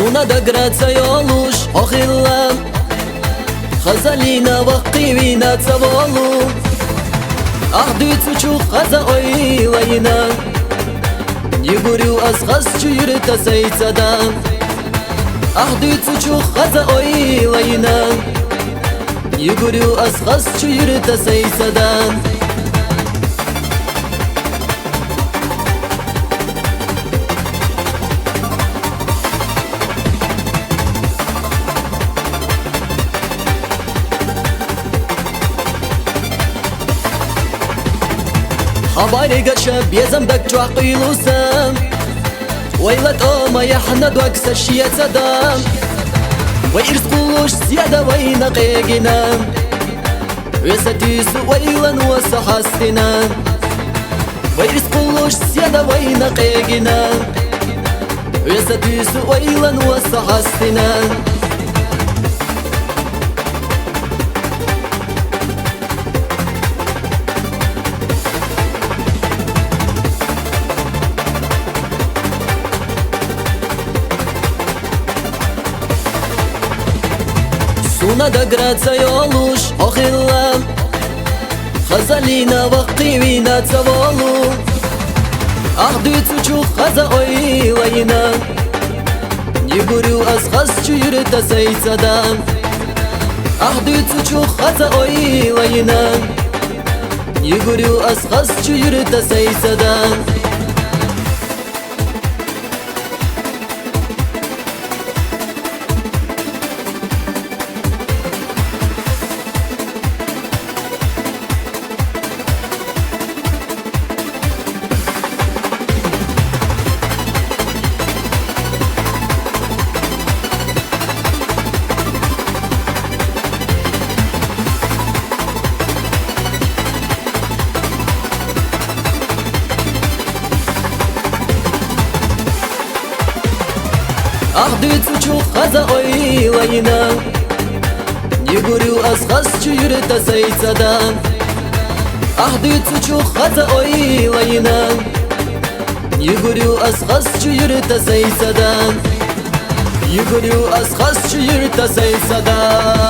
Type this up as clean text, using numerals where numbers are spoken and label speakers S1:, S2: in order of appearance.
S1: Suna da graca joluš ohillam Khazalina waqivina tsavolu Ahdyt suçu khaza oylayina Yuguryu az khasçu yürüta saytsadan Ahdyt suçu khaza oylayina Yuguryu az khasçu yürüta saytsadan خباري قرشة بيزم دك جواقي لوسام ويلت ما يحند وكس الشيا صدام ويرس قلوش زيادة وينقيقنا ويستيس ويلن وصحستنا ويرس قلوش زيادة وينقيقنا ويستيس ويلن وصحستنا Suna da graca joluš ohillam Khazalina waqivina tsavolu Ahdyt suçu khaza oylayina Yuguryu az khasçu yürüta saytsadan Ahdyt suçu khaza oylayina Yuguryu az khasçu yürüta saytsadan Ahdyt suçu khaza oylayina Yuguryu az khasçu yürüta saytsadan Ahdyt suçu khaza oylayina Yuguryu az khasçu yürüta saytsadan Yuguryu az khasçu yürüta saytsadan